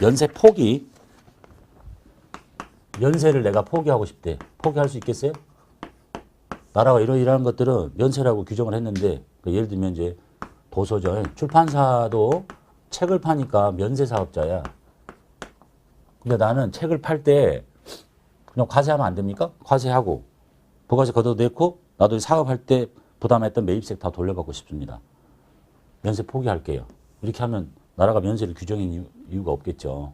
면세 포기. 면세를 내가 포기하고 싶대. 포기할 수 있겠어요? 나라가 이러이러한 것들은 면세라고 규정을 했는데, 예를 들면 이제 도서죠. 출판사도 책을 파니까 면세 사업자야. 근데 나는 책을 팔 때 그냥 과세하면 안 됩니까? 과세하고 부가세 걷어내고 나도 사업할 때 부담했던 매입세 다 돌려받고 싶습니다. 면세 포기할게요. 이렇게 하면 나라가 면세를 규정한 이유가 없겠죠.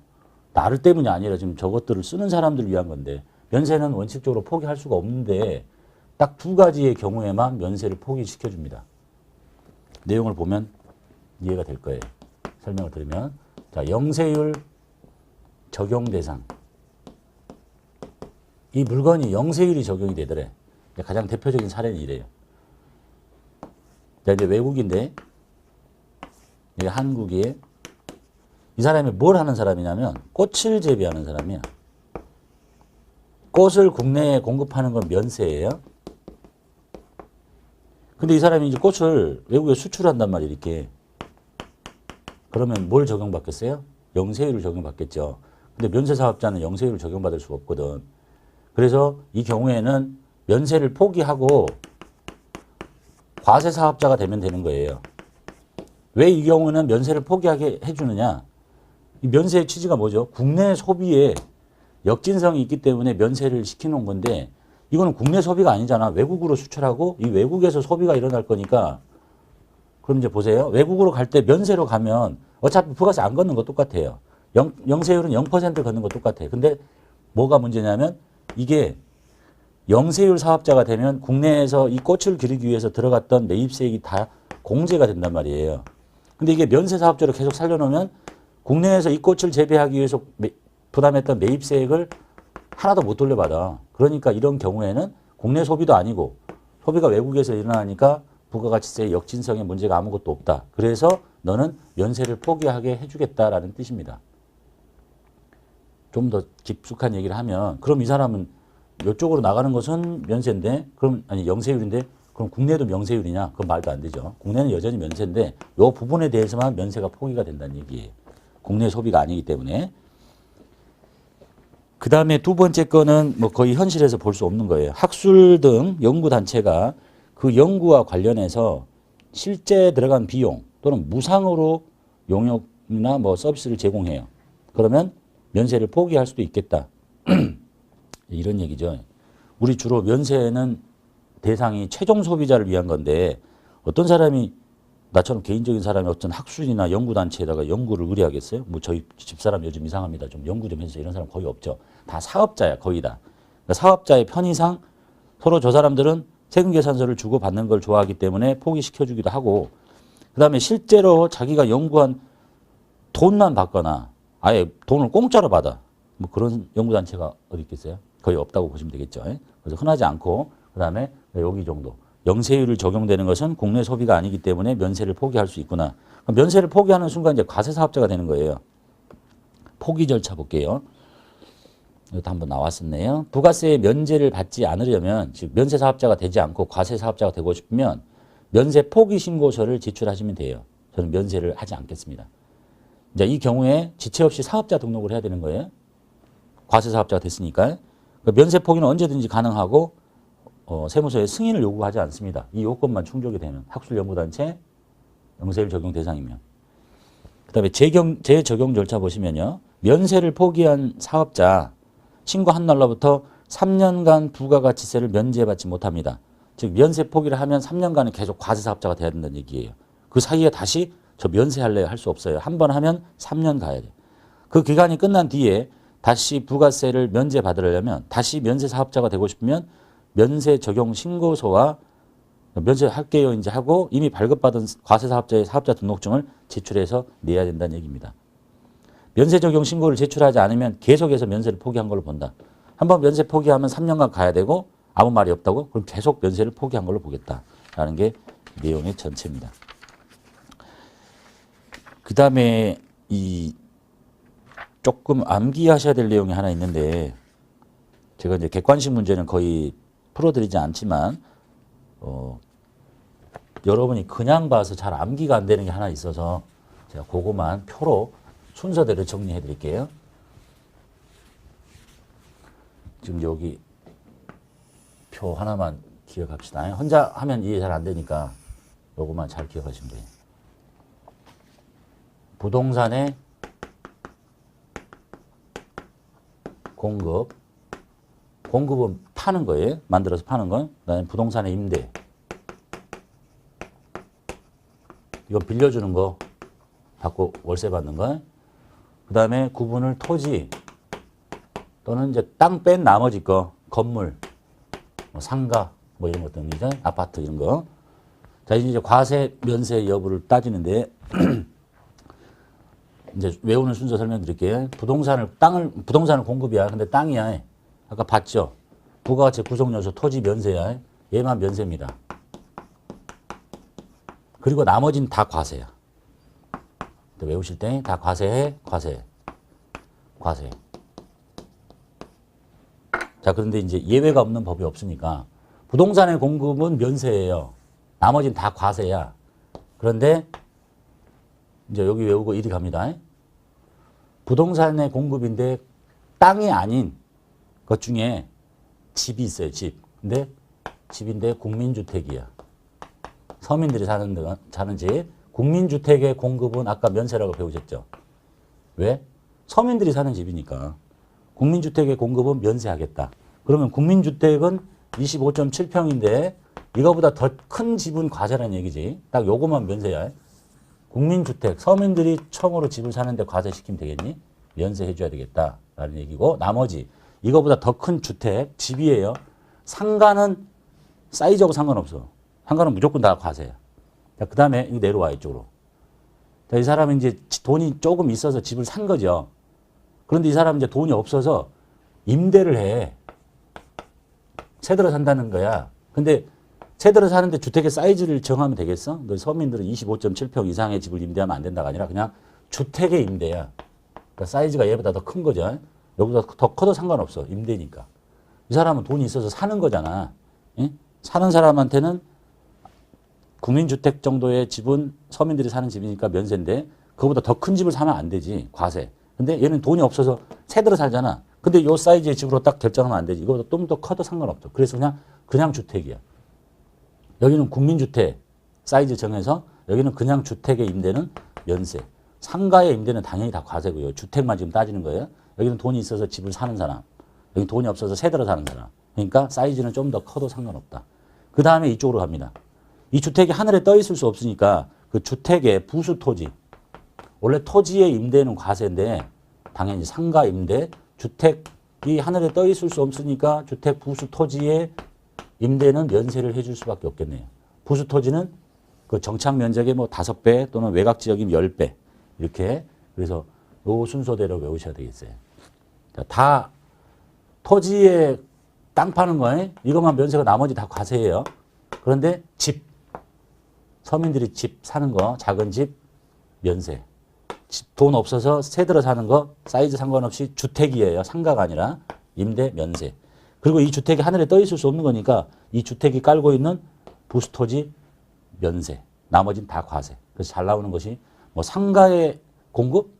나를 때문이 아니라 지금 저것들을 쓰는 사람들을 위한 건데, 면세는 원칙적으로 포기할 수가 없는데 딱 두 가지의 경우에만 면세를 포기시켜 줍니다. 내용을 보면 이해가 될 거예요. 설명을 들으면. 자, 영세율 적용 대상. 이 물건이 영세율이 적용이 되더래. 가장 대표적인 사례는 이래요. 자, 이제 외국인데, 이게 한국에, 이 사람이 뭘 하는 사람이냐면 꽃을 재배하는 사람이야. 꽃을 국내에 공급하는 건 면세예요. 근데 이 사람이 이제 꽃을 외국에 수출한단 말이에요, 이렇게. 그러면 뭘 적용받겠어요? 영세율을 적용받겠죠. 근데 면세 사업자는 영세율을 적용받을 수가 없거든. 그래서 이 경우에는 면세를 포기하고 과세 사업자가 되면 되는 거예요. 왜 이 경우는 면세를 포기하게 해주느냐? 이 면세의 취지가 뭐죠? 국내 소비에 역진성이 있기 때문에 면세를 시켜놓은 건데, 이거는 국내 소비가 아니잖아. 외국으로 수출하고 이 외국에서 소비가 일어날 거니까. 그럼 이제 보세요. 외국으로 갈 때 면세로 가면 어차피 부가세 안 걷는 거 똑같아요. 영세율은 0% 걷는 거 똑같아요. 근데 뭐가 문제냐면 이게 영세율 사업자가 되면 국내에서 이 꽃을 기르기 위해서 들어갔던 매입세액이 다 공제가 된단 말이에요. 근데 이게 면세 사업자로 계속 살려놓으면 국내에서 이 꽃을 재배하기 위해서 부담했던 매입세액을 하나도 못 돌려받아. 그러니까 이런 경우에는 국내 소비도 아니고 소비가 외국에서 일어나니까 부가가치세의 역진성에 문제가 아무것도 없다. 그래서 너는 면세를 포기하게 해주겠다라는 뜻입니다. 좀 더 깊숙한 얘기를 하면, 그럼 이 사람은 이쪽으로 나가는 것은 면세인데, 그럼 아니 영세율인데, 그럼 국내도 명세율이냐? 그건 말도 안 되죠. 국내는 여전히 면세인데 이 부분에 대해서만 면세가 포기가 된다는 얘기예요. 국내 소비가 아니기 때문에. 그 다음에 두 번째 거는 뭐 거의 현실에서 볼 수 없는 거예요. 학술 등 연구단체가 그 연구와 관련해서 실제 들어간 비용 또는 무상으로 용역이나 뭐 서비스를 제공해요. 그러면 면세를 포기할 수도 있겠다. 이런 얘기죠. 우리 주로 면세는 대상이 최종 소비자를 위한 건데, 어떤 사람이 나처럼 개인적인 사람이 어떤 학술이나 연구단체에다가 연구를 의뢰하겠어요? 뭐 저희 집사람 요즘 이상합니다. 좀 연구 좀 해주세요. 이런 사람 거의 없죠. 다 사업자야, 거의 다. 그러니까 사업자의 편의상 서로 저 사람들은 세금계산서를 주고 받는 걸 좋아하기 때문에 포기시켜주기도 하고, 그 다음에 실제로 자기가 연구한 돈만 받거나 아예 돈을 공짜로 받아. 뭐 그런 연구단체가 어디 있겠어요? 거의 없다고 보시면 되겠죠. 그래서 흔하지 않고, 그 다음에 여기 정도. 영세율을 적용되는 것은 국내 소비가 아니기 때문에 면세를 포기할 수 있구나. 면세를 포기하는 순간 이제 과세 사업자가 되는 거예요. 포기 절차 볼게요. 이것도 한번 나왔었네요. 부가세의 면제를 받지 않으려면, 즉 면세 사업자가 되지 않고 과세 사업자가 되고 싶으면 면세 포기 신고서를 제출하시면 돼요. 저는 면세를 하지 않겠습니다. 이제 이 경우에 지체 없이 사업자 등록을 해야 되는 거예요. 과세 사업자가 됐으니까. 면세 포기는 언제든지 가능하고 세무서에 승인을 요구하지 않습니다. 이 요건만 충족이 되면, 학술연구단체 영세율 적용 대상이면. 그 다음에 재적용 절차 보시면요. 면세를 포기한 사업자 신고한 날로부터 3년간 부가가치세를 면제받지 못합니다. 즉 면세 포기를 하면 3년간은 계속 과세 사업자가 돼야 된다는 얘기예요. 그 사이에 다시 저 면세할래요? 할 수 없어요. 한 번 하면 3년 가야 돼요. 그 기간이 끝난 뒤에 다시 부가세를 면제받으려면, 다시 면세 사업자가 되고 싶으면 면세 적용 신고서와 면세할게요 이제 하고 이미 발급받은 과세 사업자의 사업자 등록증을 제출해서 내야 된다는 얘기입니다. 면세 적용 신고를 제출하지 않으면 계속해서 면세를 포기한 걸로 본다. 한번 면세 포기하면 3년간 가야 되고 아무 말이 없다고? 그럼 계속 면세를 포기한 걸로 보겠다라는 게 내용의 전체입니다. 그 다음에 이 조금 암기하셔야 될 내용이 하나 있는데, 제가 이제 객관식 문제는 거의 풀어드리지 않지만 여러분이 그냥 봐서 잘 암기가 안 되는 게 하나 있어서 제가 그거만 표로 순서대로 정리해 드릴게요. 지금 여기 표 하나만 기억합시다. 혼자 하면 이해 잘 안 되니까 요것만 잘 기억하시면 돼요. 부동산의 공급은 파는 거예요. 만들어서 파는 건. 그다음에 부동산의 임대. 이거 빌려주는 거, 받고 월세 받는 거. 그다음에 구분을 토지 또는 이제 땅 뺀 나머지 거, 건물, 뭐 상가, 뭐 이런 것들이죠. 아파트 이런 거. 자, 이제 과세 면세 여부를 따지는데 이제 외우는 순서 설명드릴게요. 부동산을 공급이야. 근데 땅이야. 아까 봤죠? 부가가치 구성요소 토지 면세야. 얘만 면세입니다. 그리고 나머지는 다 과세야. 외우실 때 다 과세. 자, 그런데 이제 예외가 없는 법이 없으니까 부동산의 공급은 면세예요. 나머지는 다 과세야. 그런데 이제 여기 외우고 이리 갑니다. 부동산의 공급인데 땅이 아닌 것 중에 집이 있어요. 집. 근데 집인데 국민주택이야. 서민들이 사는 집. 국민주택의 공급은 아까 면세라고 배우셨죠. 왜? 서민들이 사는 집이니까. 국민주택의 공급은 면세하겠다. 그러면 국민주택은 25.7평인데 이거보다 더 큰 집은 과세라는 얘기지. 딱 요것만 면세야. 국민주택, 서민들이 처음으로 집을 사는데 과세시키면 되겠니? 면세해줘야 되겠다라는 얘기고, 나머지 이거보다 더 큰 주택, 집이에요. 상가는 사이즈하고 상관없어. 상가는 무조건 다 과세야. 자, 그 다음에 이거 내려와, 이쪽으로. 자, 이 사람은 이제 돈이 조금 있어서 집을 산 거죠. 그런데 이 사람은 이제 돈이 없어서 임대를 해. 새 들어 산다는 거야. 근데 새 들어 사는데 주택의 사이즈를 정하면 되겠어? 너 서민들은 25.7평 이상의 집을 임대하면 안 된다가 아니라 그냥 주택의 임대야. 그러니까 사이즈가 얘보다 더 큰 거죠. 여기보다 더 커도 상관없어. 임대니까. 이 사람은 돈이 있어서 사는 거잖아. 예? 사는 사람한테는 국민주택 정도의 집은 서민들이 사는 집이니까 면세인데 그거보다 더 큰 집을 사면 안 되지. 과세. 근데 얘는 돈이 없어서 새 들어 살잖아. 근데 요 사이즈의 집으로 딱 결정하면 안 되지. 이거보다 좀 더 커도 상관없어. 그래서 그냥 주택이야. 여기는 국민주택 사이즈 정해서 여기는 그냥 주택의 임대는 면세. 상가의 임대는 당연히 다 과세고요. 주택만 지금 따지는 거예요. 여기는 돈이 있어서 집을 사는 사람. 여기 돈이 없어서 새 들어 사는 사람. 그러니까 사이즈는 좀 더 커도 상관없다. 그 다음에 이쪽으로 갑니다. 이 주택이 하늘에 떠 있을 수 없으니까 그 주택의 부수 토지. 원래 토지의 임대는 과세인데 당연히 상가 임대, 주택이 하늘에 떠 있을 수 없으니까 주택 부수 토지의 임대는 면세를 해줄 수밖에 없겠네요. 부수 토지는 그 정착 면적의 뭐 5배 또는 외곽 지역이면 10배. 이렇게. 그래서 요 순서대로 외우셔야 되겠어요. 다 토지에 땅 파는 거에 이것만 면세고 나머지 다 과세예요. 그런데 집. 서민들이 집 사는 거, 작은 집 면세. 돈 없어서 새 들어 사는 거 사이즈 상관없이 주택이에요. 상가가 아니라 임대 면세. 그리고 이 주택이 하늘에 떠 있을 수 없는 거니까 이 주택이 깔고 있는 부수토지 면세. 나머지는 다 과세. 그래서 잘 나오는 것이 뭐 상가의 공급?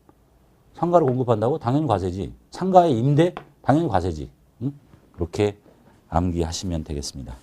상가를 공급한다고? 당연히 과세지. 상가의 임대? 당연히 과세지. 응? 그렇게 암기하시면 되겠습니다.